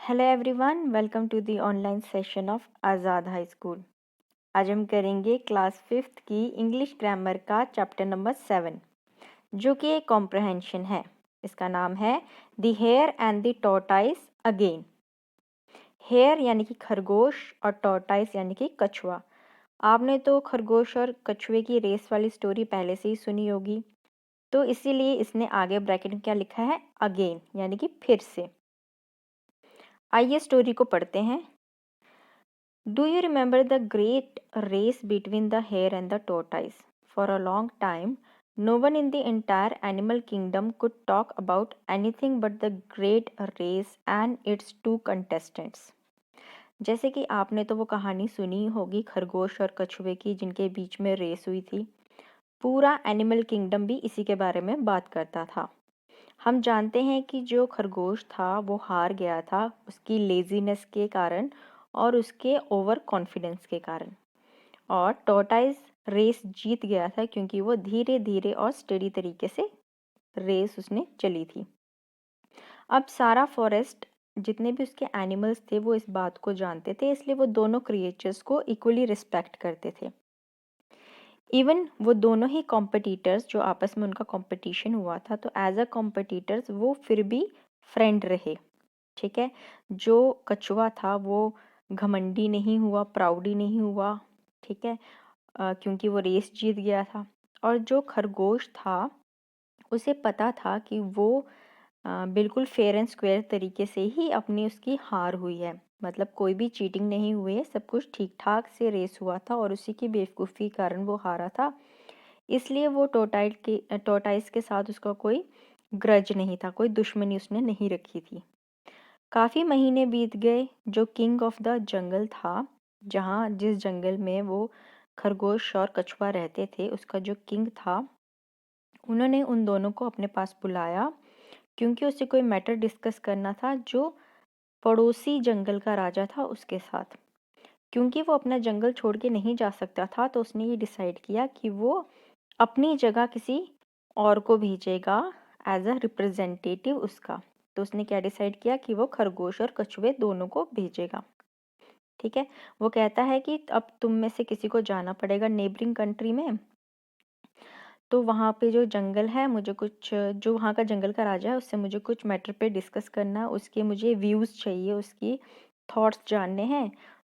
Hello everyone, welcome to the online session of Azad high school. आज हम करेंगे class 5th की इंग्लिश ग्रामर का चैप्टर नंबर 7, जो कि एक कॉम्प्रहेंशन है। इसका नाम है the hare and the tortoise again. Hare यानी कि खरगोश और टॉर्टाइस यानी कि कछुआ। आपने तो खरगोश और कछुए की रेस वाली स्टोरी पहले से ही सुनी होगी, तो इसीलिए इसने आगे ब्रैकेट में क्या लिखा है, अगेन, यानी कि फिर से। आइए स्टोरी को पढ़ते हैं। Do you remember the great race between the hare and the tortoise? For a long time, no one in the entire animal kingdom could talk about anything but the great race and its two contestants. जैसे कि आपने तो वो कहानी सुनी होगी खरगोश और कछुए की, जिनके बीच में रेस हुई थी। पूरा एनिमल किंगडम भी इसी के बारे में बात करता था। हम जानते हैं कि जो खरगोश था वो हार गया था उसकी लेजीनेस के कारण और उसके ओवर कॉन्फिडेंस के कारण, और टॉर्टाइस रेस जीत गया था क्योंकि वो धीरे धीरे और स्टेडी तरीके से रेस उसने चली थी। अब सारा फॉरेस्ट, जितने भी उसके एनिमल्स थे, वो इस बात को जानते थे, इसलिए वो दोनों क्रिएचर्स को इक्वली रिस्पेक्ट करते थे। इवन वो दोनों ही कॉम्पिटिटर्स, जो आपस में उनका कंपटीशन हुआ था, तो एज अ कॉम्पिटिटर्स वो फिर भी फ्रेंड रहे। ठीक है, जो कछुआ था वो घमंडी नहीं हुआ, प्राउडी नहीं हुआ। ठीक है, क्योंकि वो रेस जीत गया था। और जो खरगोश था उसे पता था कि वो बिल्कुल फेयर एंड स्क्वेयर तरीके से ही अपनी उसकी हार हुई है, मतलब कोई भी चीटिंग नहीं हुई है, सब कुछ ठीक ठाक से रेस हुआ था और उसी की बेवकूफ़ी के कारण वो हारा था। इसलिए वो टोर्टाइस के साथ उसका कोई ग्रज नहीं था, कोई दुश्मनी उसने नहीं रखी थी। काफ़ी महीने बीत गए। जो किंग ऑफ द जंगल था, जहाँ जिस जंगल में वो खरगोश और कछुआ रहते थे, उसका जो किंग था, उन्होंने उन दोनों को अपने पास बुलाया क्योंकि उसे कोई मैटर डिस्कस करना था जो पड़ोसी जंगल का राजा था उसके साथ। क्योंकि वो अपना जंगल छोड़ के नहीं जा सकता था, तो उसने ये डिसाइड किया कि वो अपनी जगह किसी और को भेजेगा एज अ रिप्रेजेंटेटिव उसका। तो उसने क्या डिसाइड किया कि वो खरगोश और कछुए दोनों को भेजेगा। ठीक है, वो कहता है कि अब तुम में से किसी को जाना पड़ेगा नेबरिंग कंट्री में, तो वहाँ पे जो जंगल है, मुझे कुछ, जो वहाँ का जंगल का राजा है, उससे मुझे कुछ मैटर पे डिस्कस करना है, उसके मुझे व्यूज़ चाहिए, उसकी थॉट्स जानने हैं।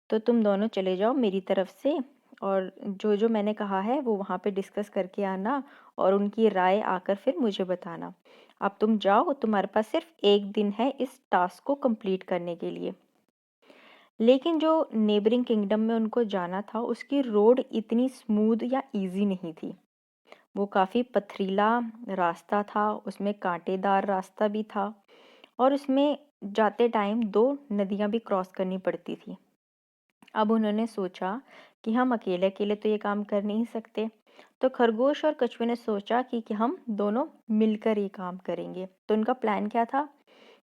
तो तुम दोनों चले जाओ मेरी तरफ से, और जो जो मैंने कहा है वो वहाँ पे डिस्कस करके आना और उनकी राय आकर फिर मुझे बताना। अब तुम जाओ, तुम्हारे पास सिर्फ 1 दिन है इस टास्क को कंप्लीट करने के लिए। लेकिन जो नेबरिंग किंगडम में उनको जाना था, उसकी रोड इतनी स्मूथ या इजी नहीं थी। वो काफ़ी पथरीला रास्ता था, उसमें कांटेदार रास्ता भी था, और उसमें जाते टाइम 2 नदियाँ भी क्रॉस करनी पड़ती थी। अब उन्होंने सोचा कि हम अकेले अकेले तो ये काम कर नहीं सकते, तो खरगोश और कछुए ने सोचा कि हम दोनों मिलकर ये काम करेंगे। तो उनका प्लान क्या था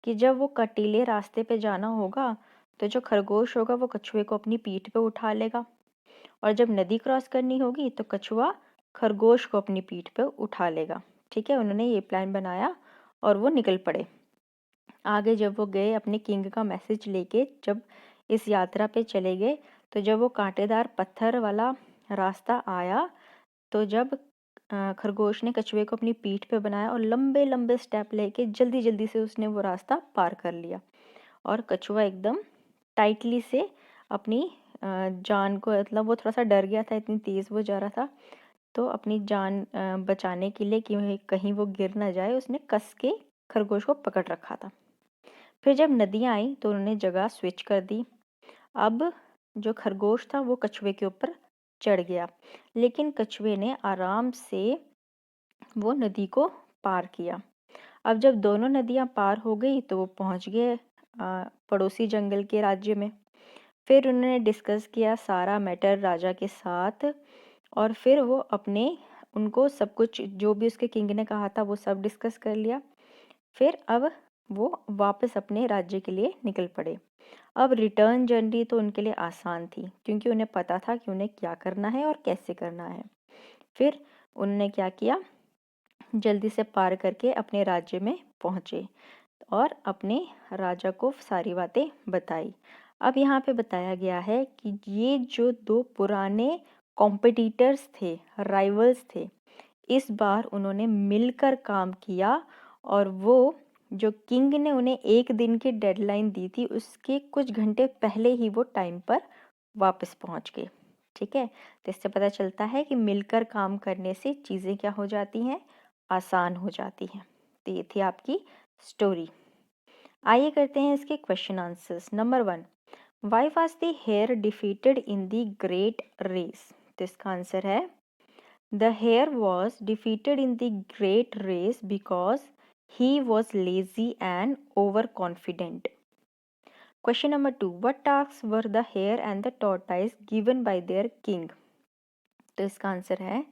कि जब वो कटीले रास्ते पे जाना होगा, तो जो खरगोश होगा वो कछुए को अपनी पीठ पे उठा लेगा, और जब नदी क्रॉस करनी होगी तो कछुआ खरगोश को अपनी पीठ पे उठा लेगा। ठीक है, उन्होंने ये प्लान बनाया और वो निकल पड़े। आगे जब वो गए अपने किंग का मैसेज लेके, जब इस यात्रा पे चले गए, तो जब वो कांटेदार पत्थर वाला रास्ता आया, तो जब खरगोश ने कछुए को अपनी पीठ पे बनाया और लंबे लंबे स्टेप लेके जल्दी जल्दी से उसने वो रास्ता पार कर लिया, और कछुआ एकदम टाइटली से अपनी जान को, मतलब वो थोड़ा सा डर गया था, इतनी तेज़ वो जा रहा था, तो अपनी जान बचाने के लिए कि कहीं वो गिर ना जाए, उसने कस के खरगोश को पकड़ रखा था। फिर जब नदियाँ आई तो उन्होंने जगह स्विच कर दी। अब जो खरगोश था वो कछुए के ऊपर चढ़ गया, लेकिन कछुए ने आराम से वो नदी को पार किया। अब जब दोनों नदियाँ पार हो गई तो वो पहुंच गए पड़ोसी जंगल के राज्य में। फिर उन्होंने डिस्कस किया सारा मैटर राजा के साथ, और फिर वो अपने, उनको सब कुछ जो भी उसके किंग ने कहा था वो सब डिस्कस कर लिया। फिर अब वो वापस अपने राज्य के लिए निकल पड़े। अब रिटर्न जर्नी तो उनके लिए आसान थी, क्योंकि उन्हें पता था कि उन्हें क्या करना है और कैसे करना है। फिर उन्होंने क्या किया, जल्दी से पार करके अपने राज्य में पहुँचे। और अपने राजा को सारी बातें बताई। अब यहाँ पे बताया गया है कि ये जो दो पुराने कॉम्पिटिटर्स थे, राइवल्स थे, इस बार उन्होंने मिलकर काम किया और वो जो किंग ने उन्हें एक दिन की डेडलाइन दी थी उसके कुछ घंटे पहले ही वो टाइम पर वापस पहुंच गए। ठीक है, तो इससे पता चलता है कि मिलकर काम करने से चीज़ें क्या हो जाती हैं, आसान हो जाती हैं। तो ये थी आपकी स्टोरी। आइए करते हैं इसके question answers. Number 1, why was the hare defeated in the great race? तो इसका आंसर है The hare was defeated in the great race because he was lazy and overconfident. Question number 2. What tasks were the hare and the tortoise given by their king? तो इसका answer है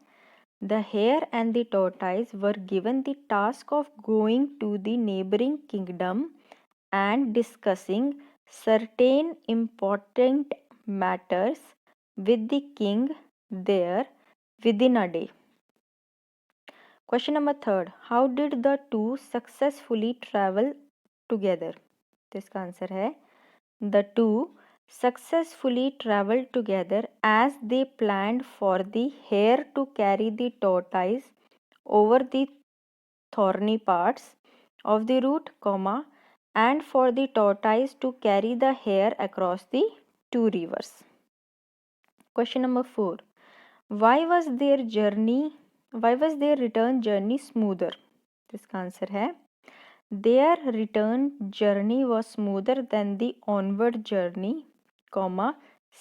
The hare and the tortoise were given the task of going to the neighboring kingdom and discussing certain important matters with the king there within a day. Question number 3. How did the two successfully travel together? तो इसका answer है The two successfully traveled together as they planned for the hare to carry the tortoise over the thorny parts of the route, and for the tortoise to carry the hare across the two rivers. Question number 4. Why was their return journey smoother? इसका answer है Their return journey was smoother than the onward journey,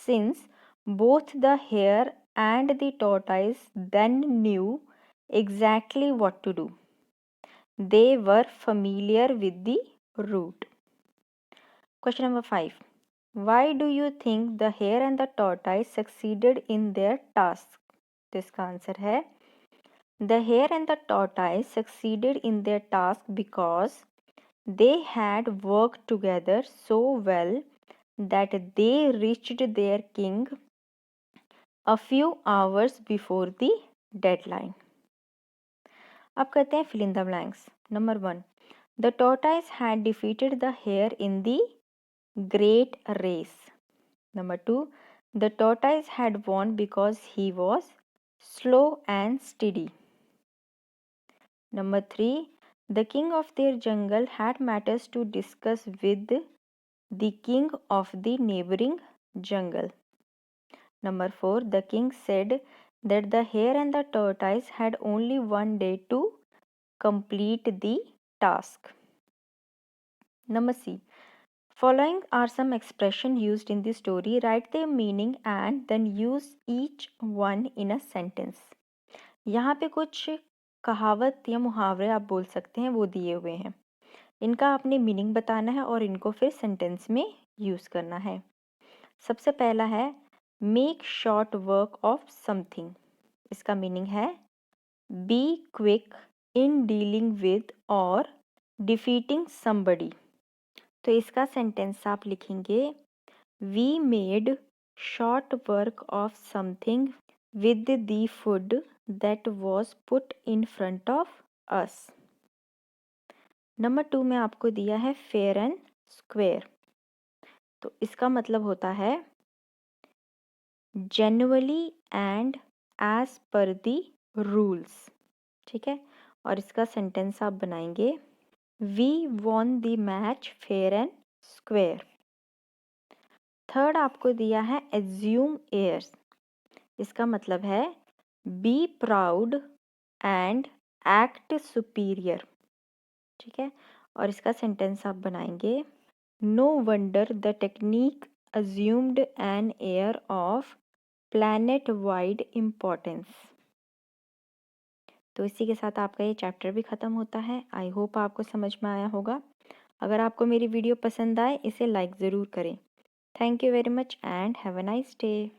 since both the hare and the tortoise then knew exactly what to do. They were familiar with the route. Question number 5. Why do you think the hare and the tortoise succeeded in their task? तो इसका answer है The hare and the tortoise succeeded in their task because they had worked together so well that they reached their king a few hours before the deadline. अब करते हैं fill in the blanks. Number 1. The tortoise had defeated the hare in the great race. Number 2. The tortoise had won because he was slow and steady. Number 3. The king of their jungle had matters to discuss with the king of the neighboring jungle. Number 4. The king said that the hare and the tortoise had only one day to complete the task. Number C. Following are some expressions used in the story. Write their meaning and then use each one in a sentence. यहाँ पे कुछ कहावत या मुहावरे आप बोल सकते हैं, वो दिए हुए हैं। इनका आपने मीनिंग बताना है और इनको फिर सेंटेंस में यूज़ करना है। सबसे पहला है make short work of something. इसका मीनिंग है be quick in dealing with और डिफीटिंग समबडी। तो इसका सेंटेंस आप लिखेंगे we made short work of something with the food that was put in front of us. Number 2 में आपको दिया है फेयर एंड स्क्वेयर। तो इसका मतलब होता है genuinely and as per the rules. ठीक है, और इसका सेंटेंस आप बनाएंगे we won the match fair and square. Third आपको दिया है एज्यूम एयर्स। इसका मतलब है be proud and act superior. ठीक है, और इसका सेंटेंस आप बनाएंगे no wonder the technique assumed an air of planet wide importance। तो इसी के साथ आपका ये चैप्टर भी ख़त्म होता है। आई होप आपको समझ में आया होगा। अगर आपको मेरी वीडियो पसंद आए इसे लाइक ज़रूर करें। Thank you very much and have a nice day.